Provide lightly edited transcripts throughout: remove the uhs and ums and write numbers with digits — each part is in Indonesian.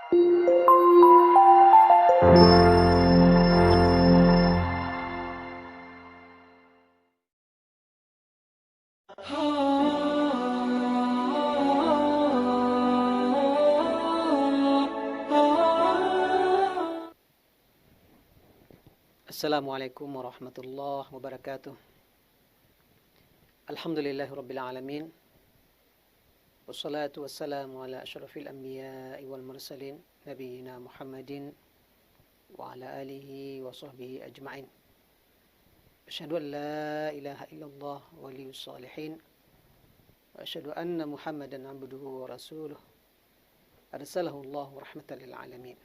Assalamualaikum warahmatullahi wabarakatuh. Alhamdulillahirabbil alamin. Wassalatu wassalamu ala asyrafil anbiya'i wal mursalin nabiyina Muhammadin wa ala alihi wa sahbihi ajma'in. Asyhadu an la ilaha illallah waliyus shalihin wa asyhadu anna Muhammadan abduhu wa rasuluh. Arsalahu Allah rahmatan lil alamin.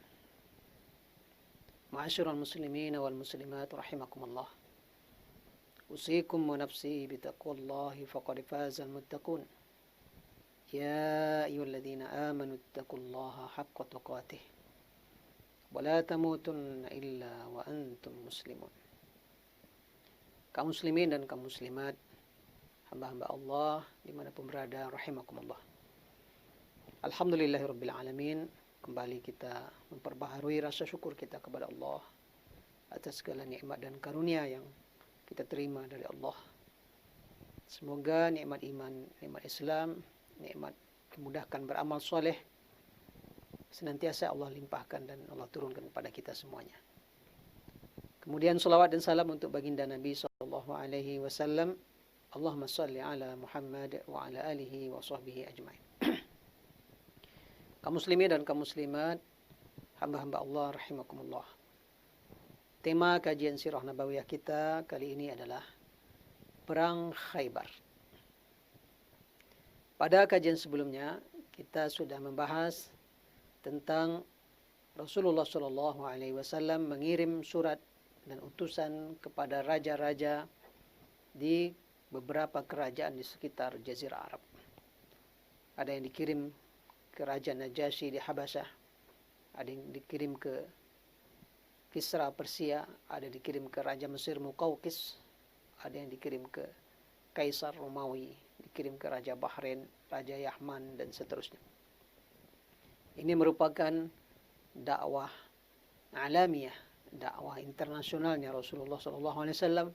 Ma'asyiral muslimin wal muslimat rahimakumullah. Usikum wa nafsi bitaqwallahi faqad fazal muttaqun. Ya ayyuhalladzina amanu taqullaha haqqa tuqatih wa la tamutunna illa wa antum muslimun. Kaum muslimin dan kaum muslimat, hamba-hamba Allah dimanapun berada, rahimakumullah. Alhamdulillahirabbil alamin. Kembali kita memperbaharui rasa syukur kita kepada Allah atas segala nikmat dan karunia yang kita terima dari Allah. Semoga nikmat iman, nikmat Islam, nikmat memudahkan beramal soleh senantiasa Allah limpahkan dan Allah turunkan kepada kita semuanya. Kemudian salawat dan salam untuk baginda Nabi SAW. Allahumma salli ala Muhammad wa ala alihi wa sahbihi ajma'in. Kaum muslimin dan kaum muslimat, hamba-hamba Allah rahimakumullah. Tema kajian sirah nabawiyah kita kali ini adalah Perang Khaybar. Pada kajian sebelumnya kita sudah membahas tentang Rasulullah SAW mengirim surat dan utusan kepada raja-raja di beberapa kerajaan di sekitar Jazirah Arab. Ada yang dikirim ke Raja Najasyi di Habasyah, ada yang dikirim ke Kisra Persia, ada yang dikirim ke Raja Mesir Muqawqis, ada yang dikirim ke Kaisar Romawi, dikirim ke Raja Bahrain, Raja Yahman, dan seterusnya. Ini merupakan dakwah alamiah, dakwah internasionalnya Rasulullah SAW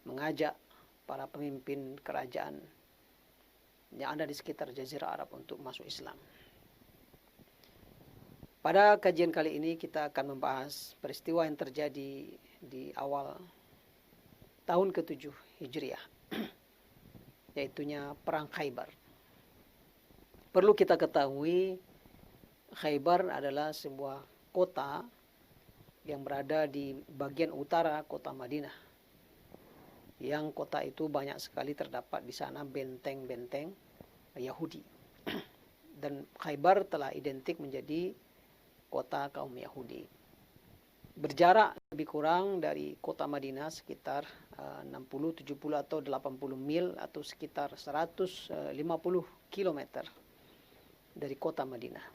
mengajak para pemimpin kerajaan yang ada di sekitar Jazirah Arab untuk masuk Islam. Pada kajian kali ini kita akan membahas peristiwa yang terjadi di awal tahun ke-7 Hijriah, yaitunya Perang Khaybar. Perlu kita ketahui, Khaybar adalah sebuah kota yang berada di bagian utara kota Madinah. Yang kota itu banyak sekali terdapat di sana benteng-benteng Yahudi. Dan Khaybar telah identik menjadi kota kaum Yahudi. Berjarak lebih kurang dari kota Madinah sekitar 60, 70 atau 80 mil atau sekitar 150 kilometer dari kota Madinah.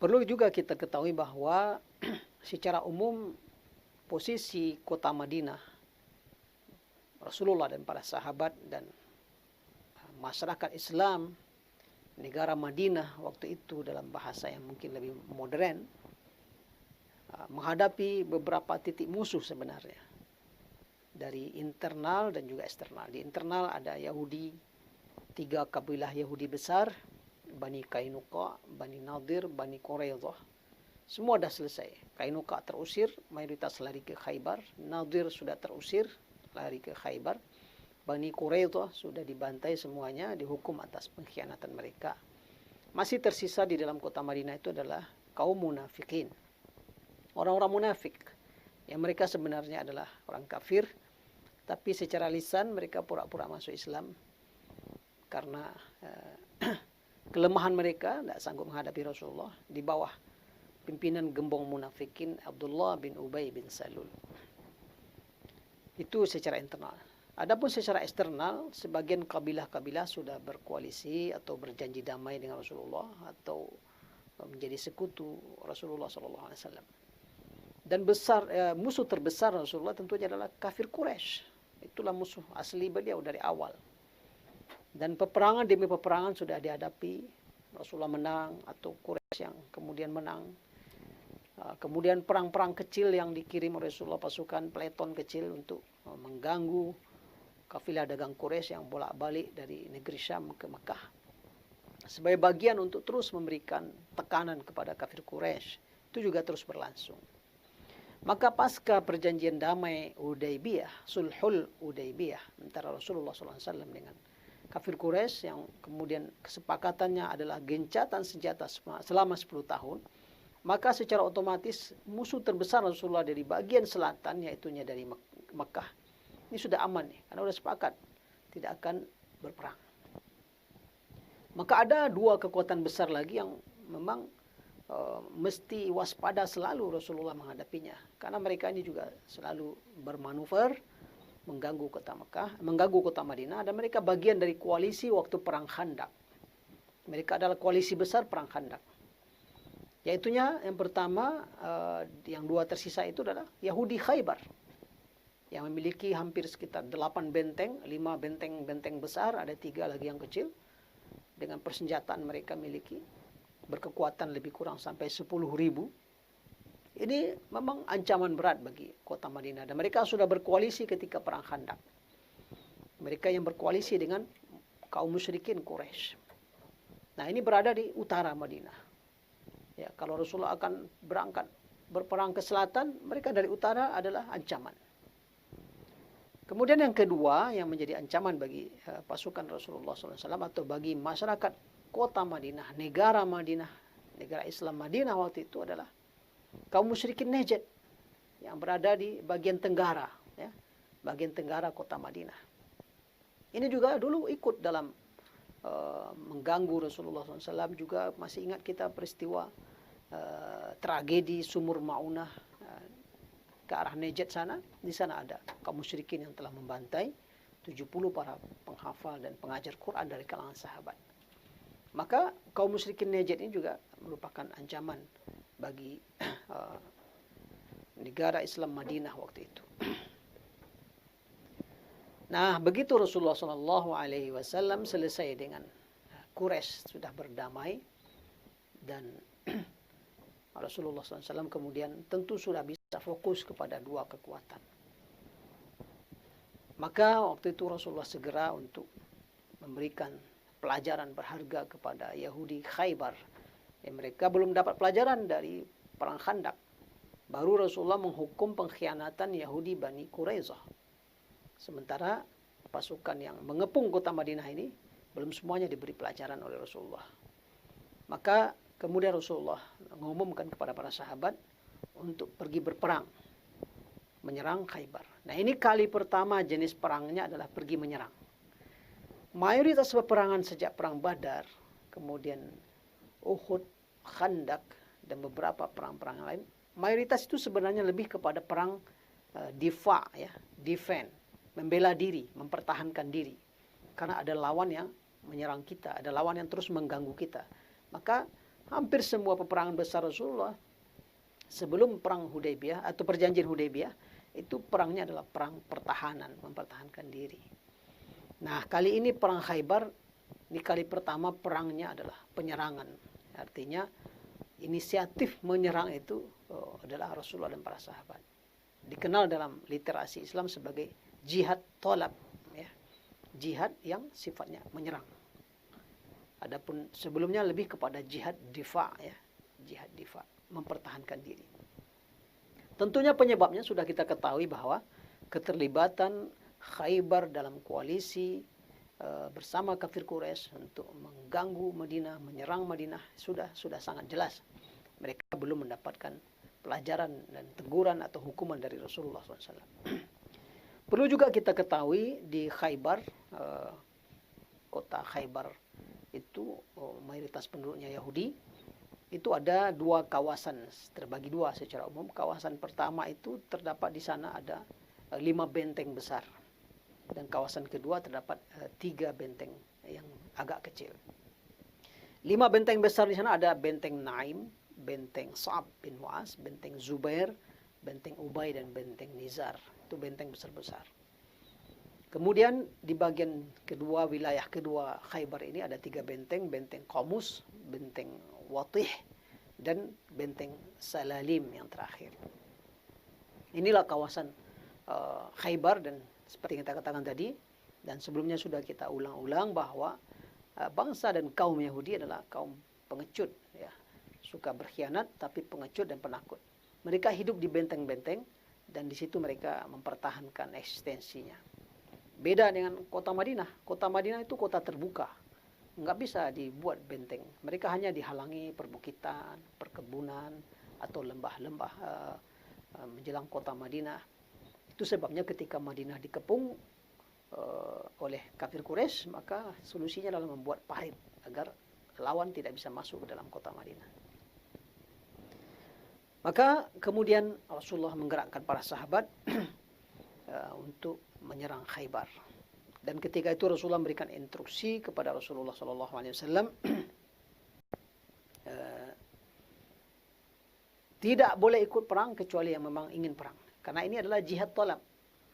Perlu juga kita ketahui bahwa secara umum posisi kota Madinah, Rasulullah dan para sahabat dan masyarakat Islam negara Madinah waktu itu dalam bahasa yang mungkin lebih modern, menghadapi beberapa titik musuh sebenarnya dari internal dan juga eksternal. Di internal ada Yahudi, 3 kabilah Yahudi besar, Bani Qainuqa, Bani Nadir, Bani Quraidah. Semua dah selesai. Qainuqa terusir, mayoritas lari ke Khaybar. Nadir sudah terusir, lari ke Khaybar. Bani Quraidah sudah dibantai semuanya, dihukum atas pengkhianatan mereka. Masih tersisa di dalam kota Madinah itu adalah kaum munafikin. Orang-orang munafik yang mereka sebenarnya adalah orang kafir, tapi secara lisan mereka pura-pura masuk Islam karena kelemahan mereka tidak sanggup menghadapi Rasulullah di bawah pimpinan gembong munafikin Abdullah bin Ubay bin Salul. Itu secara internal. Adapun secara eksternal, sebagian kabilah-kabilah sudah berkoalisi atau berjanji damai dengan Rasulullah atau menjadi sekutu Rasulullah SAW. Dan musuh terbesar Rasulullah tentunya adalah kafir Quraisy. Itulah musuh asli beliau dari awal. Dan peperangan demi peperangan sudah dihadapi Rasulullah menang atau Quraisy yang kemudian menang. Kemudian perang-perang kecil yang dikirim oleh Rasulullah, pasukan peleton kecil untuk mengganggu kafilah dagang Quraisy yang bolak-balik dari negeri Syam ke Mekah. Sebagai bagian untuk terus memberikan tekanan kepada kafir Quraisy, itu juga terus berlangsung. Maka pasca perjanjian damai Hudaybiyah, Sulhul Hudaybiyah antara Rasulullah SAW dengan kafir Quraisy, yang kemudian kesepakatannya adalah gencatan senjata selama 10 tahun, maka secara otomatis musuh terbesar Rasulullah dari bagian selatan, yaitunya dari Mekah, ini sudah aman nih, karena sudah sepakat tidak akan berperang. Maka ada dua kekuatan besar lagi yang memang mesti waspada selalu Rasulullah menghadapinya, karena mereka ini juga selalu bermanuver mengganggu kota Mekah, mengganggu kota Madinah, dan mereka bagian dari koalisi waktu perang Khandaq. Mereka adalah koalisi besar perang Khandaq. Yaitunya yang pertama, yang dua tersisa itu adalah Yahudi Khaybar, yang memiliki hampir sekitar 8 benteng, 5 benteng besar, ada 3 lagi yang kecil, dengan persenjataan mereka miliki, berkekuatan lebih kurang sampai 10.000. Ini memang ancaman berat bagi kota Madinah, dan mereka sudah berkoalisi ketika perang Khandaq. Mereka yang berkoalisi dengan kaum musyrikin Quraisy. Nah, ini berada di utara Madinah. Ya, kalau Rasulullah akan berangkat berperang ke selatan, mereka dari utara adalah ancaman. Kemudian yang kedua yang menjadi ancaman bagi pasukan Rasulullah SAW atau bagi masyarakat kota Madinah, negara Islam Madinah waktu itu adalah kaum musyrikin Najd yang berada di bagian tenggara, ya, bagian tenggara kota Madinah. Ini juga dulu ikut dalam mengganggu Rasulullah SAW. Juga masih ingat kita peristiwa tragedi Sumur Maunah ke arah Najd sana. Di sana ada kaum musyrikin yang telah membantai 70 para penghafal dan pengajar Quran dari kalangan sahabat. Maka kaum musyrikin Najd ini juga merupakan ancaman bagi negara Islam Madinah waktu itu. Nah, begitu Rasulullah SAW selesai dengan Quraisy, sudah berdamai, dan Rasulullah SAW kemudian tentu sudah bisa fokus kepada dua kekuatan. Maka waktu itu Rasulullah segera untuk memberikan pelajaran berharga kepada Yahudi Khaybar. Mereka belum dapat pelajaran dari perang Khandaq. Baru Rasulullah menghukum pengkhianatan Yahudi Bani Quraisyah. Sementara pasukan yang mengepung kota Madinah ini belum semuanya diberi pelajaran oleh Rasulullah. Maka kemudian Rasulullah mengumumkan kepada para sahabat untuk pergi berperang, menyerang Khaybar. Nah, ini kali pertama jenis perangnya adalah pergi menyerang. Mayoritas peperangan sejak perang Badar, kemudian Uhud, Khandaq, dan beberapa perang-perang lain, mayoritas itu sebenarnya lebih kepada perang difa, ya, defend, membela diri, mempertahankan diri. Karena ada lawan yang menyerang kita, ada lawan yang terus mengganggu kita. Maka hampir semua peperangan besar Rasulullah sebelum perang Hudaybiyah atau perjanjian Hudaybiyah, itu perangnya adalah perang pertahanan, mempertahankan diri. Nah, kali ini perang Khaybar, ini kali pertama perangnya adalah penyerangan. Artinya inisiatif menyerang itu adalah Rasulullah dan para sahabat. Dikenal dalam literasi Islam sebagai jihad tolab, ya. Jihad yang sifatnya menyerang. Adapun sebelumnya lebih kepada jihad difa, ya. Jihad difa, mempertahankan diri. Tentunya penyebabnya sudah kita ketahui bahwa keterlibatan Khaybar dalam koalisi bersama kafir Quraisy untuk mengganggu Madinah, menyerang Madinah sudah sangat jelas. Mereka belum mendapatkan pelajaran dan teguran atau hukuman dari Rasulullah SAW. Perlu juga kita ketahui di Khaybar, kota Khaybar itu mayoritas penduduknya Yahudi. Itu ada dua kawasan, terbagi dua secara umum. Kawasan pertama itu terdapat di sana ada 5 benteng besar. Dan kawasan kedua terdapat 3 benteng yang agak kecil. 5 benteng besar di sana ada benteng Naim, benteng Sa'ab bin Mu'az, benteng Zubair, benteng Ubay, dan benteng Nizar. Itu benteng besar-besar. Kemudian di bagian kedua, wilayah kedua Khaybar ini ada 3 benteng, benteng Qamus, benteng Watih, dan benteng Salalim yang terakhir. Inilah kawasan Khaybar, dan seperti yang kita katakan tadi, dan sebelumnya sudah kita ulang-ulang bahwa bangsa dan kaum Yahudi adalah kaum pengecut, ya. Suka berkhianat tapi pengecut dan penakut. Mereka hidup di benteng-benteng dan di situ mereka mempertahankan eksistensinya. Beda dengan kota Madinah. Kota Madinah itu kota terbuka. Nggak bisa dibuat benteng. Mereka hanya dihalangi perbukitan, perkebunan, atau lembah-lembah menjelang kota Madinah. Itu sebabnya ketika Madinah dikepung oleh kafir Quraisy, maka solusinya adalah membuat parit agar lawan tidak bisa masuk ke dalam kota Madinah. Maka kemudian Rasulullah menggerakkan para sahabat untuk menyerang Khaybar. Dan ketika itu Rasulullah memberikan instruksi kepada Rasulullah SAW, tidak boleh ikut perang kecuali yang memang ingin perang. Karena ini adalah jihad talab,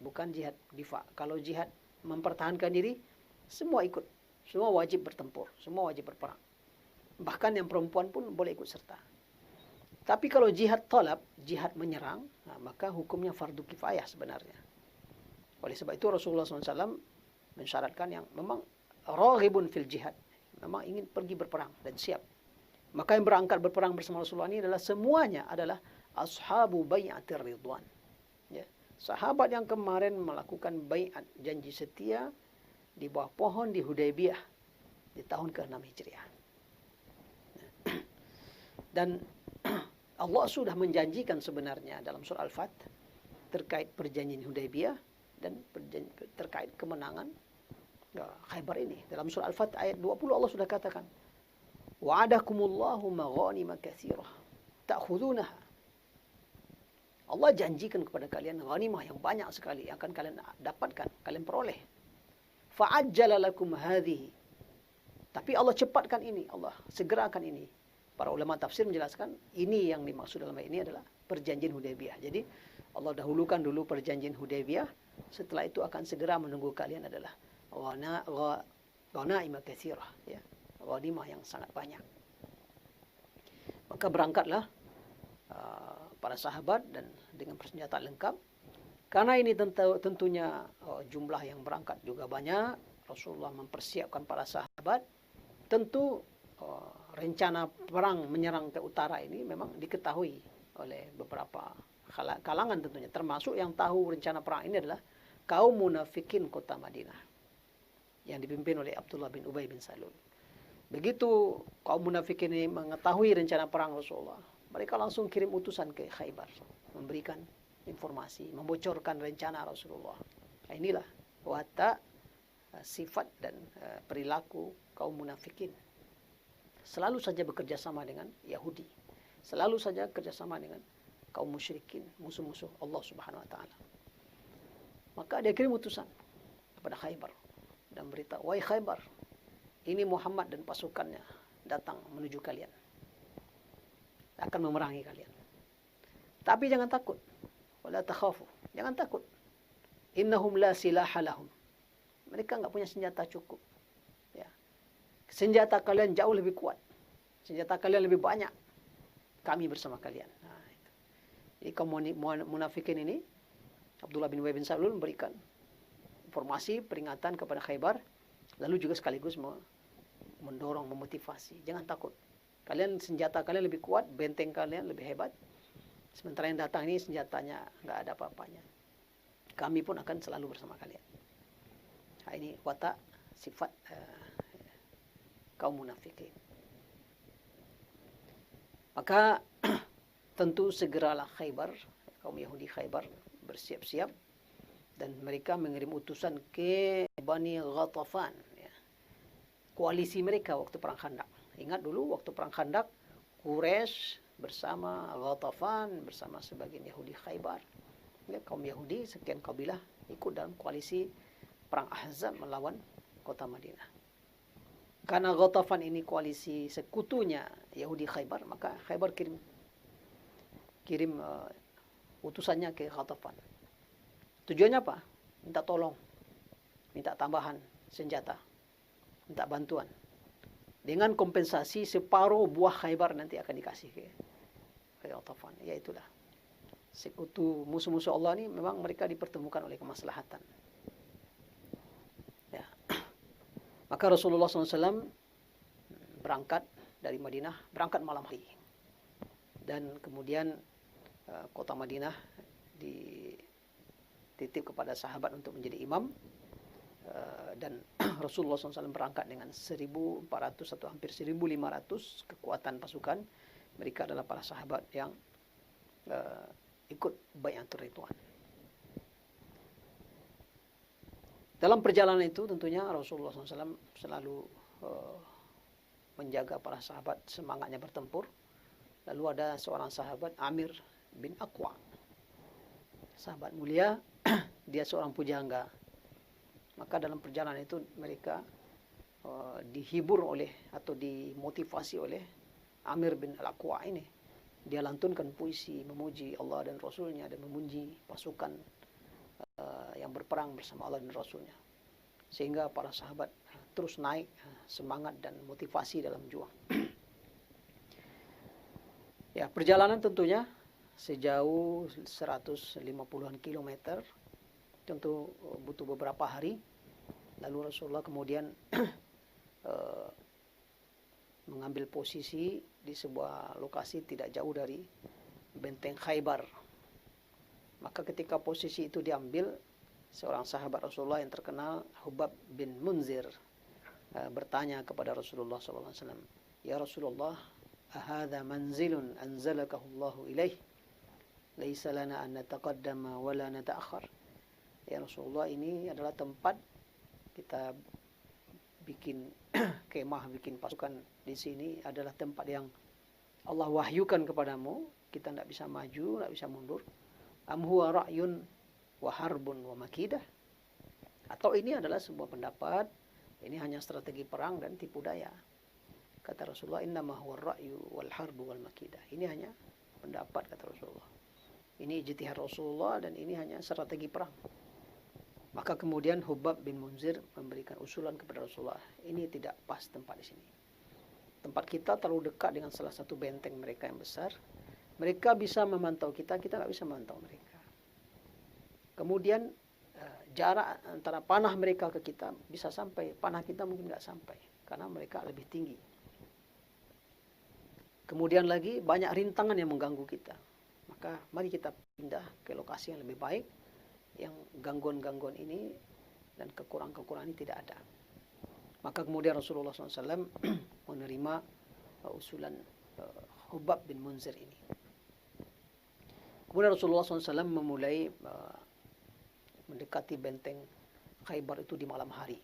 bukan jihad difa. Kalau jihad mempertahankan diri, semua ikut. Semua wajib bertempur, semua wajib berperang. Bahkan yang perempuan pun boleh ikut serta. Tapi kalau jihad talab, jihad menyerang, maka hukumnya fardu kifayah sebenarnya. Oleh sebab itu Rasulullah SAW mensyaratkan yang memang raghibun fil jihad, memang ingin pergi berperang dan siap. Maka yang berangkat berperang bersama Rasulullah ini adalah semuanya adalah ashabu bai'atir ridwan. Ya. Sahabat yang kemarin melakukan bai'at janji setia di bawah pohon di Hudaybiyah di tahun ke-6 Hijriah. Dan Allah sudah menjanjikan sebenarnya dalam surah Al-Fat terkait perjanjian Hudaybiyah dan terkait kemenangan Khaybar ini. Dalam surah Al-Fat ayat 20 Allah sudah katakan, wa'adakumullahu maghanima katsirah ta'khudunaha. Allah janjikan kepada kalian ghanimah yang banyak sekali yang akan kalian dapatkan, kalian peroleh. Fa'ajjala lakum hadhihi. Tapi Allah cepatkan ini, Allah segerakan ini. Para ulama tafsir menjelaskan ini yang dimaksud dalam ayat ini adalah perjanjian Hudaybiyah. Jadi Allah dahulukan dulu perjanjian Hudaybiyah, setelah itu akan segera menunggu kalian adalah ghanaimah katsirah, ya, ghanimah yang sangat banyak. Maka berangkatlah para sahabat dan dengan persenjataan lengkap. Karena ini tentunya jumlah yang berangkat juga banyak, Rasulullah mempersiapkan para sahabat. Tentu rencana perang menyerang ke utara ini memang diketahui oleh beberapa kalangan tentunya, termasuk yang tahu rencana perang ini adalah kaum munafikin kota Madinah yang dipimpin oleh Abdullah bin Ubay bin Salul. Begitu kaum munafikin ini mengetahui rencana perang Rasulullah, mereka langsung kirim utusan ke Khaybar, memberikan informasi, membocorkan rencana Rasulullah. Nah, inilah watak, sifat dan perilaku kaum munafikin. Selalu saja bekerja sama dengan Yahudi, selalu saja kerjasama dengan kaum musyrikin, musuh-musuh Allah Subhanahu wa taala. Maka dia kirim utusan kepada Khaybar dan beritahu, wahai Khaybar, ini Muhammad dan pasukannya datang menuju kalian, akan memerangi kalian. Tapi jangan takut, wala takhafu, jangan takut. Innahum la silaha lahum. Mereka enggak punya senjata cukup. Ya. Senjata kalian jauh lebih kuat. Senjata kalian lebih banyak. Kami bersama kalian. Nah, itu. Jadi kaum munafikin ini, Abdullah bin Ubay bin Salul memberikan informasi, peringatan kepada Khaybar, lalu juga sekaligus mendorong, memotivasi. Jangan takut. Kalian senjata kalian lebih kuat, benteng kalian lebih hebat. Sementara yang datang ini senjatanya nggak ada apa-apanya. Kami pun akan selalu bersama kalian. Nah, ini watak sifat kaum munafikin. Maka tentu segeralah Khaybar, kaum Yahudi Khaybar bersiap-siap dan mereka mengirim utusan ke Bani Ghatafan, ya, koalisi mereka waktu perang Khandaq. Ingat dulu waktu perang Khandaq, Quraisy bersama Ghatafan bersama sebagian Yahudi Khaybar, ya, kaum Yahudi sekian kabilah ikut dalam koalisi perang Ahzab melawan kota Madinah. Karena Ghatafan ini koalisi sekutunya Yahudi Khaybar, maka Khaybar kirim utusannya ke Ghatafan. Tujuannya apa? Minta tolong. minta tambahan senjata, minta bantuan. Dengan kompensasi separuh buah Khaybar nanti akan dikasih ke Ghatafan. Ya itulah. Sekutu musuh-musuh Allah ini memang mereka dipertemukan oleh kemaslahatan. Ya. Maka Rasulullah SAW berangkat dari Madinah, berangkat malam hari. Dan kemudian kota Madinah dititip kepada sahabat untuk menjadi imam. Dan Rasulullah SAW berangkat dengan 1.400 atau hampir 1.500 kekuatan pasukan. Mereka adalah para sahabat yang ikut bai'atul ridwan. Dalam perjalanan itu tentunya Rasulullah SAW selalu menjaga para sahabat semangatnya bertempur. Lalu ada seorang sahabat, Amir bin Aqwa. Sahabat mulia, dia seorang pujangga. Maka dalam perjalanan itu mereka dihibur oleh atau dimotivasi oleh Amir bin Al-Aqwa ini. Dia lantunkan puisi memuji Allah dan Rasulnya dan memuji pasukan yang berperang bersama Allah dan Rasulnya. Sehingga para sahabat terus naik semangat dan motivasi dalam juang. Ya, perjalanan tentunya sejauh 150-an kilometer, tentu butuh beberapa hari. Lalu Rasulullah kemudian mengambil posisi di sebuah lokasi tidak jauh dari benteng Khaybar. Maka ketika posisi itu diambil, seorang sahabat Rasulullah yang terkenal, Hubab bin Munzir, bertanya kepada Rasulullah SAW, "Ya Rasulullah, ahadha manzilun anzalakahu Allahu ilaih, laisa lana an nataqaddama wa la nata'akhir." Ya Rasulullah, ini adalah tempat kita bikin kemah, bikin pasukan di sini, adalah tempat yang Allah wahyukan kepadamu, kita tidak bisa maju, tidak bisa mundur. Am huwa ra'yun wa harbun wa makidah? Atau ini adalah sebuah pendapat, ini hanya strategi perang dan tipu daya. Kata Rasulullah, innama huwa ra'yu wal harbu wal makidah. Ini hanya pendapat, kata Rasulullah. Ini ijtihad Rasulullah dan ini hanya strategi perang. Maka kemudian Hubab bin Munzir memberikan usulan kepada Rasulullah, ini tidak pas tempat di sini. Tempat kita terlalu dekat dengan salah satu benteng mereka yang besar. Mereka bisa memantau kita, kita nggak bisa memantau mereka. Kemudian jarak antara panah mereka ke kita bisa sampai, panah kita mungkin nggak sampai, karena mereka lebih tinggi. Kemudian lagi banyak rintangan yang mengganggu kita. Maka mari kita pindah ke lokasi yang lebih baik, yang gangguan-gangguan ini dan kekurangan-kekurangan ini tidak ada. Maka kemudian Rasulullah SAW menerima usulan Hubab bin Munzir ini. Kemudian Rasulullah SAW memulai mendekati benteng Khaybar itu di malam hari.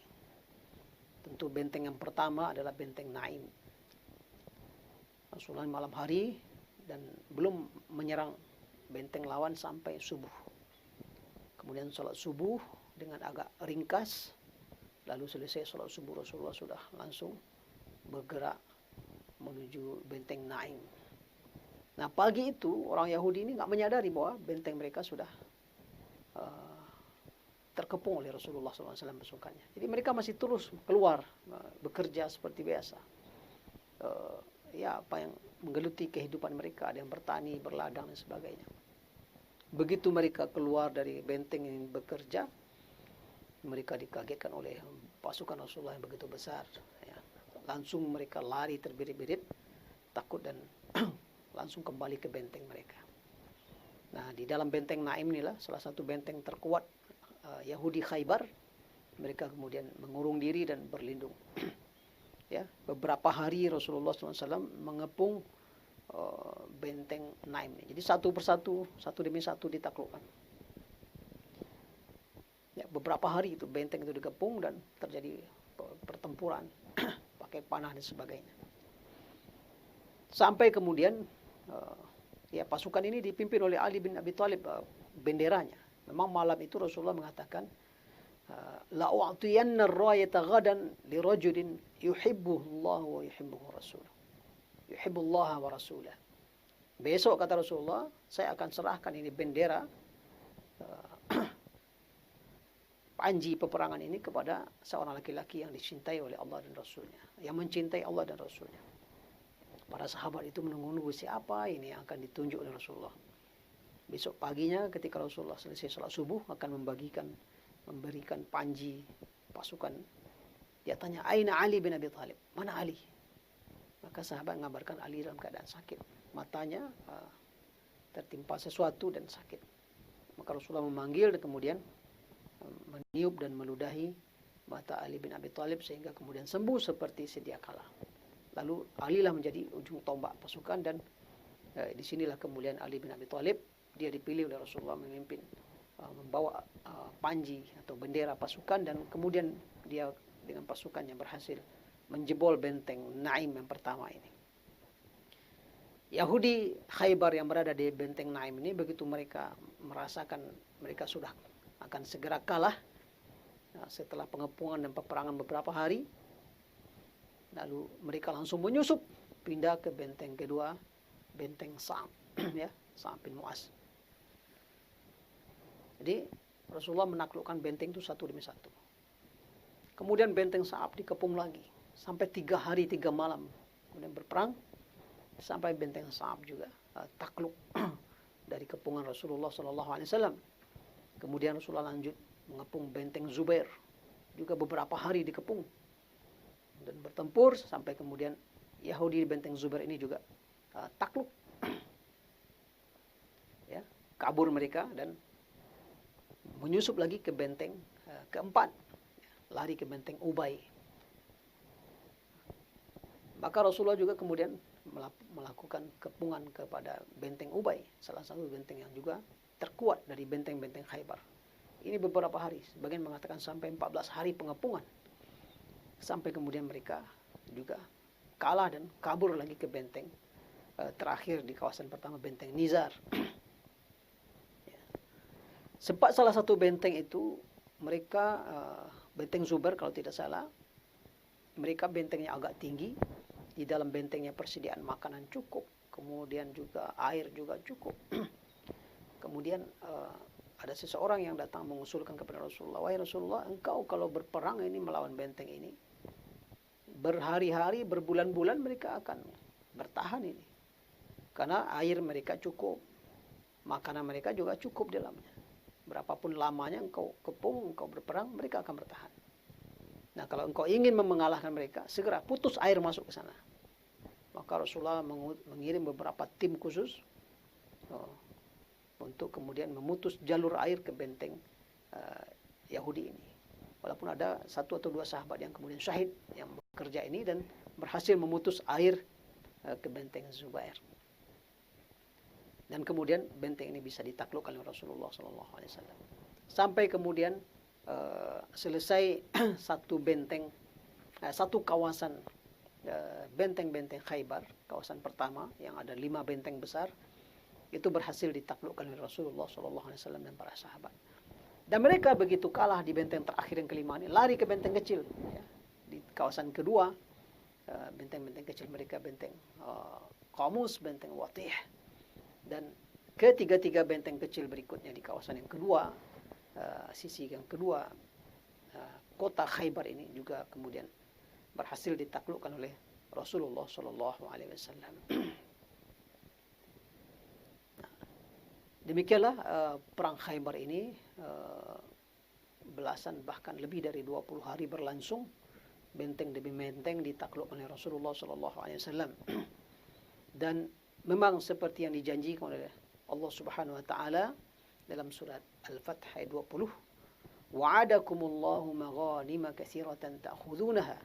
Tentu benteng yang pertama adalah benteng Naim. Rasulullah malam hari dan belum menyerang benteng lawan sampai subuh. Kemudian sholat subuh dengan agak ringkas. Lalu selesai sholat subuh, Rasulullah sudah langsung bergerak menuju benteng Naim. Nah, pagi itu orang Yahudi ini nggak menyadari bahwa benteng mereka sudah terkepung oleh Rasulullah SAW pasukannya. Jadi mereka masih terus keluar bekerja seperti biasa. Ya, apa yang menggeluti kehidupan mereka, ada yang bertani, berladang dan sebagainya. Begitu mereka keluar dari benteng yang bekerja, mereka dikagetkan oleh pasukan Rasulullah yang begitu besar. Ya. Langsung mereka lari terbirit-birit, takut dan langsung kembali ke benteng mereka. Nah, di dalam benteng Naim inilah salah satu benteng terkuat Yahudi Khaybar. Mereka kemudian mengurung diri dan berlindung. Ya, beberapa hari Rasulullah SAW mengepung benteng Naim. Jadi satu persatu, satu demi satu ditaklukkan. Ya, beberapa hari itu benteng itu dikepung dan terjadi pertempuran pakai panah dan sebagainya. Sampai kemudian ya pasukan ini dipimpin oleh Ali bin Abi Thalib, benderanya. Memang malam itu Rasulullah mengatakan, la u'tiyanna ar-rayata ghadan li rajulin yuhibbuhu Allah wa yuhibbuhu Rasul. Yuhibbullah wa Rasulah. Besok kata Rasulullah, saya akan serahkan ini bendera panji peperangan ini kepada seorang laki-laki yang dicintai oleh Allah dan Rasulnya, yang mencintai Allah dan Rasulnya. Para sahabat itu menunggu-nunggu siapa ini yang akan ditunjuk oleh Rasulullah. Besok paginya ketika Rasulullah selesai sholat subuh akan memberikan panji pasukan. Dia tanya, Aina Ali bin Abi Thalib? Mana Ali? Maka sahabat mengabarkan Ali dalam keadaan sakit. Matanya tertimpa sesuatu dan sakit. Maka Rasulullah memanggil dan kemudian meniup dan meludahi mata Ali bin Abi Thalib sehingga kemudian sembuh seperti sedia kala. Lalu Ali lah menjadi ujung tombak pasukan dan disinilah kemudian Ali bin Abi Thalib dia dipilih oleh Rasulullah memimpin membawa panji atau bendera pasukan dan kemudian dia dengan pasukannya berhasil menjebol benteng Naim yang pertama ini. Yahudi Khaybar yang berada di benteng Naim ini begitu mereka merasakan mereka sudah akan segera kalah setelah pengepungan dan peperangan beberapa hari, lalu mereka langsung menyusup pindah ke benteng kedua, benteng Sa'ab ya, Sa'ab bin Mu'az. Jadi Rasulullah menaklukkan benteng itu satu demi satu. Kemudian benteng Sa'ab dikepung lagi sampai 3 hari 3 malam. Kemudian berperang sampai benteng Sa'ab juga takluk dari kepungan Rasulullah SAW. Kemudian Rasulullah lanjut mengepung benteng Zubair, juga beberapa hari dikepung dan bertempur sampai kemudian Yahudi di benteng Zubair ini juga takluk, ya, kabur mereka dan menyusup lagi ke benteng keempat, lari ke benteng Ubay. Maka Rasulullah juga kemudian melakukan kepungan kepada benteng Ubay, salah satu benteng yang juga terkuat dari benteng-benteng Khaybar. Ini beberapa hari, sebagian mengatakan sampai 14 hari pengepungan. Sampai kemudian mereka juga kalah dan kabur lagi ke benteng terakhir di kawasan pertama, benteng Nizar. Sempat salah satu benteng itu mereka benteng Zubair kalau tidak salah, mereka bentengnya agak tinggi, di dalam bentengnya persediaan makanan cukup, kemudian juga air juga cukup. Kemudian ada seseorang yang datang mengusulkan kepada Rasulullah, wahai Rasulullah, engkau kalau berperang ini melawan benteng ini, berhari-hari, berbulan-bulan mereka akan bertahan ini. Karena air mereka cukup, makanan mereka juga cukup di dalamnya. Berapapun lamanya engkau kepung, engkau berperang, mereka akan bertahan. Nah, kalau engkau ingin mengalahkan mereka, segera putus air masuk ke sana. Maka Rasulullah mengirim beberapa tim khusus untuk kemudian memutus jalur air ke benteng Yahudi ini. Walaupun ada 1 atau 2 sahabat yang kemudian syahid yang bekerja ini dan berhasil memutus air ke benteng Zubair. Dan kemudian benteng ini bisa ditaklukkan oleh Rasulullah SAW. Sampai kemudian selesai satu benteng, satu kawasan benteng-benteng Khaybar, kawasan pertama yang ada 5 benteng besar, itu berhasil ditaklukkan oleh Rasulullah SAW dan para sahabat. Dan mereka begitu kalah di benteng terakhir yang kelima ini, lari ke benteng kecil. Ya. Di kawasan kedua, benteng-benteng kecil mereka, benteng Qamus, benteng Watih. Dan ketiga-tiga benteng kecil berikutnya di kawasan yang kedua, sisi yang kedua, kota Khaybar ini juga kemudian berhasil ditaklukkan oleh Rasulullah SAW. Demikianlah perang Khaybar ini belasan bahkan lebih dari 20 hari berlangsung, benteng demi benteng ditaklukkan oleh Rasulullah SAW. Dan memang seperti yang dijanjikan oleh Allah Subhanahu wa taala dalam surat Al-Fath ayat 20, wa'adakumullahu maghanima katsiratan ta'khudunaha.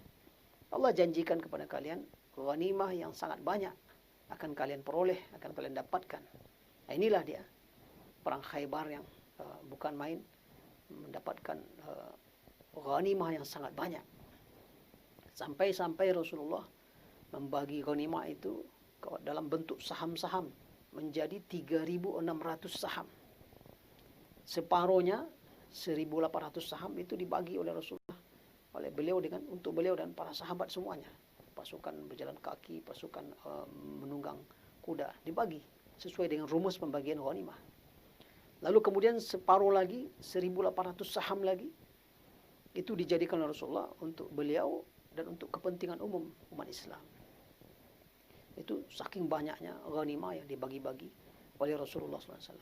Allah janjikan kepada kalian ghanimah yang sangat banyak akan kalian peroleh, akan kalian dapatkan. Nah, inilah dia perang Khaybar yang bukan main, mendapatkan ghanimah yang sangat banyak. Sampai-sampai Rasulullah membagi ghanimah itu dalam bentuk saham-saham menjadi 3.600 saham. Separuhnya 1.800 saham itu dibagi oleh Rasulullah, oleh beliau untuk beliau dan para sahabat semuanya. Pasukan berjalan kaki, pasukan menunggang kuda dibagi sesuai dengan rumus pembagian ghanimah. Lalu kemudian separuh lagi 1.800 saham lagi itu dijadikan oleh Rasulullah untuk beliau dan untuk kepentingan umum umat Islam. Itu saking banyaknya ghanimah yang dibagi-bagi oleh Rasulullah SAW.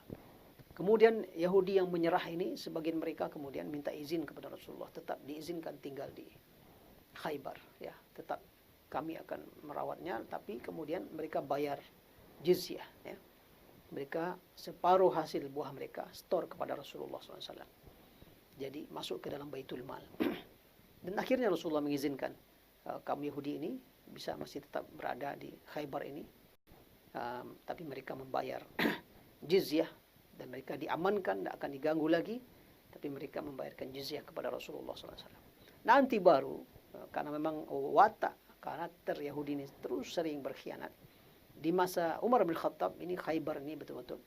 Kemudian Yahudi yang menyerah ini, sebagian mereka kemudian minta izin kepada Rasulullah, tetap diizinkan tinggal di Khaybar, ya, tetap kami akan merawatnya, tapi kemudian mereka bayar jizyah, ya. Mereka separuh hasil buah mereka store kepada Rasulullah SAW. Jadi masuk ke dalam Baitul Mal. Dan akhirnya Rasulullah mengizinkan kaum Yahudi ini bisa masih tetap berada di Khaybar ini, tapi mereka membayar jizyah dan mereka diamankan, tidak akan diganggu lagi, tapi mereka membayarkan jizyah kepada Rasulullah SAW. Nanti baru, karena memang watak karakter Yahudi ini terus sering berkhianat, di masa Umar bin Khattab ini Khaybar ini betul-betul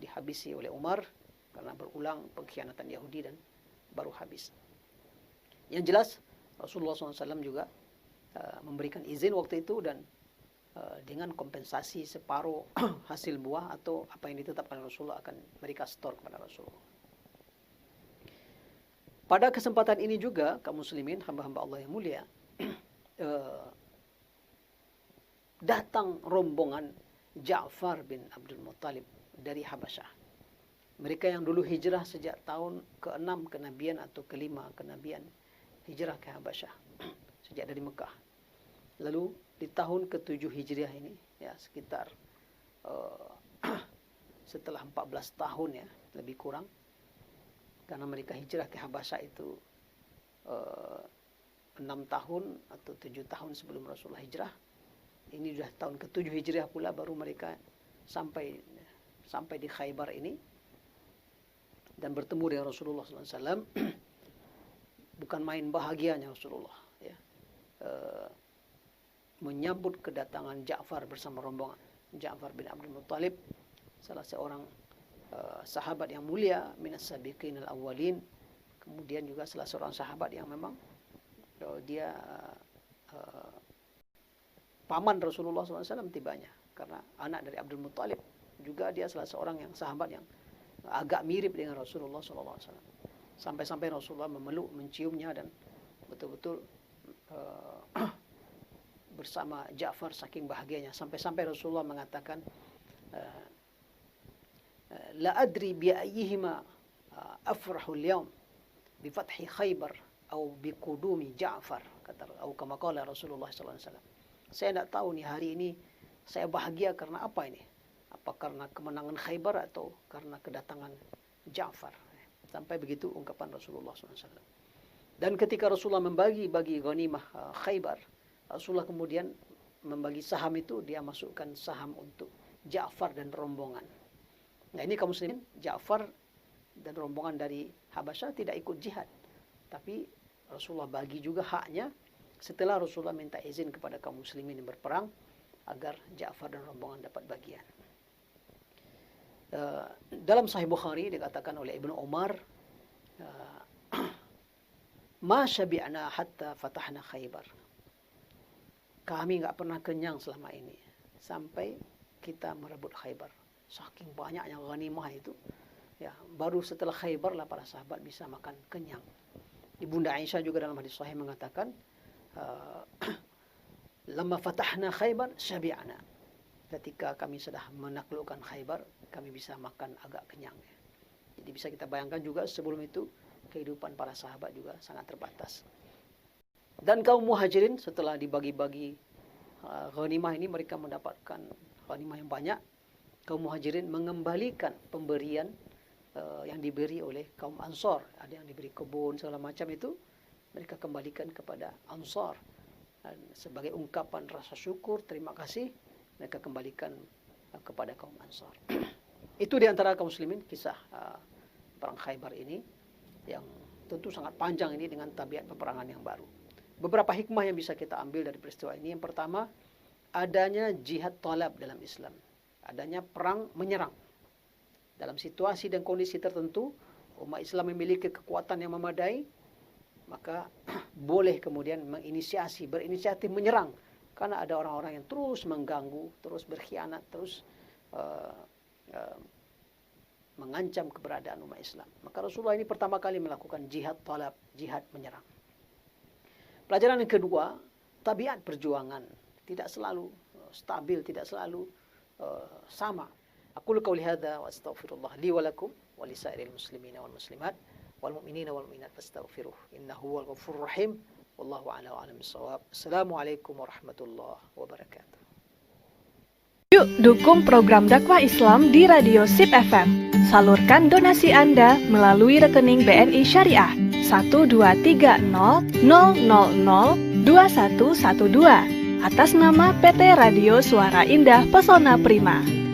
dihabisi oleh Umar karena berulang pengkhianatan Yahudi dan baru habis. Yang jelas Rasulullah SAW juga memberikan izin waktu itu dan dengan kompensasi separuh hasil buah atau apa yang ditetapkan Rasulullah akan mereka store kepada Rasulullah. Pada kesempatan ini juga kaum muslimin, hamba-hamba Allah yang mulia, datang rombongan Ja'far bin Abdul Muttalib dari Habasyah. Mereka yang dulu hijrah sejak tahun ke-6 kenabian atau ke-5 kenabian, hijrah ke Habasyah sejak dari Mekah. Lalu di tahun ke-7 Hijriah ini, ya sekitar setelah 14 tahun, ya lebih kurang, karena mereka hijrah ke Habasyah itu 6 tahun atau 7 tahun sebelum Rasulullah hijrah. Ini sudah tahun ke-7 Hijriah pula baru mereka sampai di Khaybar ini dan bertemu dengan Rasulullah SAW. Bukan main bahagianya Rasulullah, ya, menyambut kedatangan Ja'far bersama rombongan. Ja'far bin Abdul Muttalib, salah seorang sahabat yang mulia, minas sabiqin al-awwalin. Kemudian juga salah seorang sahabat yang memang dia paman Rasulullah SAW tibanya, karena anak dari Abdul Muttalib. Juga dia salah seorang yang sahabat yang agak mirip dengan Rasulullah SAW. Sampai-sampai Rasulullah memeluk, menciumnya dan betul-betul bersama Ja'far saking bahagianya. Sampai-sampai Rasulullah mengatakan, la adri bi ayyihima afrahu al-yawm bi fathi Khaybar atau bi qudumi Ja'far, kata atau kama qala Rasulullah SAW. Saya tidak tahu nih hari ini saya bahagia karena apa ini? Apa karena kemenangan Khaybar atau karena kedatangan Ja'far? Sampai begitu ungkapan Rasulullah SAW. Dan ketika Rasulullah membagi-bagi ghanimah Khaybar, Rasulullah kemudian membagi saham itu, dia masukkan saham untuk Ja'far dan rombongan. Nah ini kaum muslimin, Ja'far dan rombongan dari Habasyah tidak ikut jihad, tapi Rasulullah bagi juga haknya setelah Rasulullah minta izin kepada kaum muslimin yang berperang agar Ja'far dan rombongan dapat bagian. Dalam Sahih Bukhari dikatakan oleh Ibnu Umar, ma syabi'na hatta fatahna Khaybar. Kami enggak pernah kenyang selama ini sampai kita merebut Khaybar. Saking banyaknya ghanimah itu, ya, baru setelah Khaybar lah para sahabat bisa makan kenyang. Ibunda Aisyah juga dalam hadis sahih mengatakan, lama fatahna Khaybar syabi'na. Ketika kami sudah menaklukkan Khaybar, kami bisa makan agak kenyang. Jadi bisa kita bayangkan juga sebelum itu kehidupan para sahabat juga sangat terbatas. Dan kaum muhajirin setelah dibagi-bagi ghanimah ini, mereka mendapatkan ghanimah yang banyak. Kaum muhajirin mengembalikan pemberian yang diberi oleh kaum Ansar. Ada yang diberi kebun segala macam itu, mereka kembalikan kepada Ansar. Dan sebagai ungkapan rasa syukur, terima kasih, mereka kembalikan kepada kaum Ansar. Itu diantara kaum muslimin kisah perang Khaybar ini, yang tentu sangat panjang ini dengan tabiat peperangan yang baru. Beberapa hikmah yang bisa kita ambil dari peristiwa ini. Yang pertama, adanya jihad talab dalam Islam. Adanya perang menyerang. Dalam situasi dan kondisi tertentu, umat Islam memiliki kekuatan yang memadai, maka boleh kemudian berinisiatif menyerang. Karena ada orang-orang yang terus mengganggu, terus berkhianat, terus mengancam keberadaan umat Islam. Maka Rasulullah ini pertama kali melakukan jihad talab, jihad menyerang. Pelajaran yang kedua, tabiat perjuangan tidak selalu stabil, tidak selalu sama. Aqulu qouli hadza wa astaghfirullah li wa lakum wa li sairil muslimina wal muslimat wal mu'minina wal mu'minat fastaghfiruh innahu huwal ghafurur rahim. Wallahu a'lam bissawab. Assalamualaikum warahmatullahi wabarakatuh. Yuk dukung program dakwah Islam di Radio SIP FM. Salurkan donasi Anda melalui rekening BNI Syariah 12300002112 atas nama PT Radio Suara Indah Pesona Prima.